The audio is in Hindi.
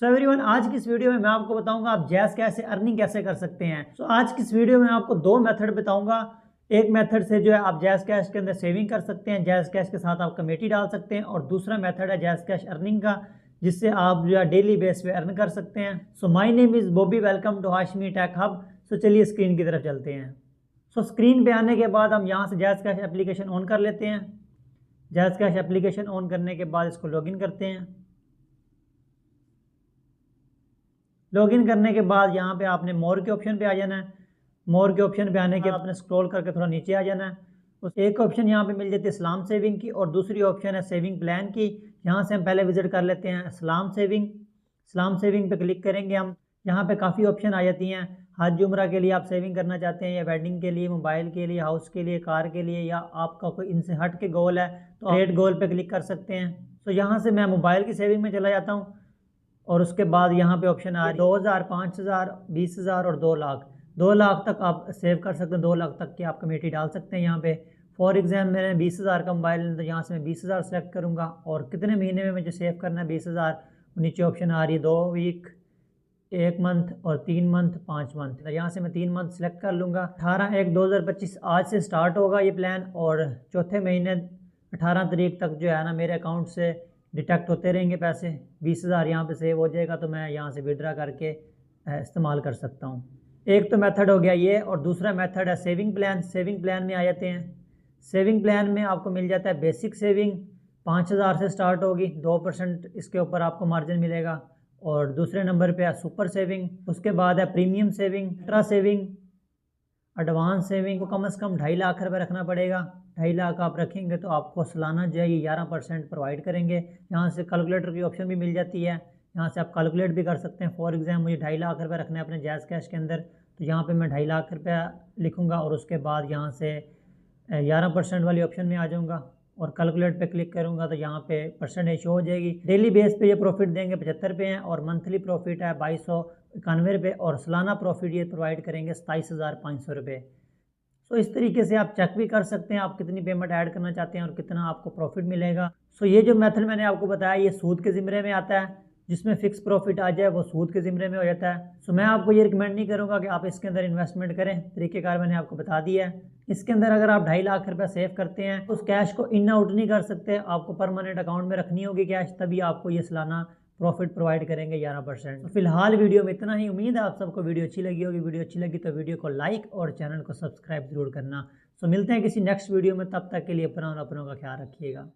सो एवरीवन, आज की इस वीडियो में मैं आपको बताऊंगा आप जैज़ कैश से अर्निंग कैसे कर सकते हैं। आज की इस वीडियो में आपको दो मेथड बताऊंगा। एक मेथड से जो है आप जैज़ कैश के अंदर सेविंग कर सकते हैं, जैज़ कैश के साथ आप कमेटी डाल सकते हैं, और दूसरा मेथड है जैज़ कैश अर्निंग का, जिससे आप जो है डेली बेस पे अर्न कर सकते हैं। So my name is Bobby, welcome to Hashmi tech hub. So चलिए स्क्रीन की तरफ चलते हैं। स्क्रीन पे आने के बाद हम यहाँ से जैज़ कैश एप्लीकेशन ऑन कर लेते हैं। जैज़ कैश एप्लीकेशन ऑन करने के बाद इसको लॉगिन करते हैं। लॉगिन करने के बाद यहाँ पे आपने मोर के ऑप्शन पे आ जाना है। मोर के ऑप्शन पे आने के बाद आपने स्क्रॉल करके थोड़ा नीचे आ जाना है। उस एक ऑप्शन यहाँ पे मिल जाती है इस्लाम सेविंग की, और दूसरी ऑप्शन है सेविंग प्लान की। यहाँ से हम पहले विजिट कर लेते हैं इस्लाम सेविंग। इस्लाम सेविंग पे क्लिक करेंगे हम। यहाँ पे काफ़ी ऑप्शन आ जाती हैं। हज उम्रा के लिए आप सेविंग करना चाहते हैं, या वेडिंग के लिए, मोबाइल के लिए, हाउस के लिए, कार के लिए, या आपका कोई इनसे हट के गोल है तो आप रेट गोल पे क्लिक कर सकते हैं। तो यहाँ से मैं मोबाइल की सेविंग में चला जाता हूँ, और उसके बाद यहाँ पे ऑप्शन आ 2000, 5000, 20000 और 2 लाख। 2 लाख तक आप सेव कर सकते हैं। 2 लाख तक की आप कमेटी डाल सकते हैं यहाँ पे। फॉर एग्जाम्पल मैंने 20000 का मोबाइल, तो यहाँ से मैं 20000 सेलेक्ट करूँगा, और कितने महीने में मुझे सेव करना है 20000, नीचे ऑप्शन आ रही है 2 वीक, 1 मंथ और 3 मंथ, 5 मंथ। तो यहाँ से मैं 3 मंथ सेलेक्ट कर लूँगा। 18/1/2025 आज से स्टार्ट होगा ये प्लान, और चौथे महीने 18 तारीख तक जो है ना मेरे अकाउंट से डिटेक्ट होते रहेंगे पैसे। 20000 यहाँ पे सेव हो जाएगा, तो मैं यहाँ से विड्रा करके इस्तेमाल कर सकता हूँ। एक तो मेथड हो गया ये, और दूसरा मेथड है सेविंग प्लान। सेविंग प्लान में आ जाते हैं। सेविंग प्लान में आपको मिल जाता है बेसिक सेविंग, 5000 से स्टार्ट होगी, 2% इसके ऊपर आपको मार्जिन मिलेगा। और दूसरे नंबर पे है सुपर सेविंग, उसके बाद है premium saving, extra saving, advance saving को कम से कम 2.5 लाख रुपए रखना पड़ेगा। 2.5 लाख आप रखेंगे तो आपको सालाना जो है ये 11% प्रोवाइड करेंगे। यहाँ से कैलकुलेटर की ऑप्शन भी मिल जाती है, यहाँ से आप कैलकुलेट भी कर सकते हैं। फॉर एग्जाम्पल मुझे 2.5 लाख रुपए रखने हैं अपने जैज़ कैश के अंदर, तो यहाँ पे मैं 2.5 लाख रुपया लिखूँगा, और उसके बाद यहाँ से 11% वाली ऑप्शन में आ जाऊँगा, और कैलकुलेट पे क्लिक करूँगा तो यहाँ पे परसेंटेज शो हो जाएगी। डेली बेस पे ये प्रॉफिट देंगे 75 पे हैं, और मंथली प्रॉफिट है 2291 रुपये, और सालाना प्रॉफिट ये प्रोवाइड करेंगे 27,500 रुपये। सो इस तरीके से आप चेक भी कर सकते हैं आप कितनी पेमेंट ऐड करना चाहते हैं और कितना आपको प्रॉफिट मिलेगा। सो ये जो मेथड मैंने आपको बताया ये सूद के ज़िम्मे में आता है, जिसमें फिक्स प्रॉफिट आ जाए वो सूद के ज़िम्मे में हो जाता है। सो मैं आपको ये रिकमेंड नहीं करूँगा कि आप इसके अंदर इन्वेस्टमेंट करें। तरीक़ेकार मैंने आपको बता दिया है। इसके अंदर अगर आप 2.5 लाख रुपया सेव करते हैं, उस कैश को इन आउट नहीं कर सकते, आपको परमानेंट अकाउंट में रखनी होगी कैश, तभी आपको ये सालाना प्रॉफिट प्रोवाइड करेंगे 11%। तो फिलहाल वीडियो में इतना ही। उम्मीद है आप सबको वीडियो अच्छी लगी होगी। वीडियो अच्छी लगी तो वीडियो को लाइक और चैनल को सब्सक्राइब जरूर करना। मिलते हैं किसी नेक्स्ट वीडियो में, तब तक के लिए अपना और अपनों का ख्याल रखिएगा।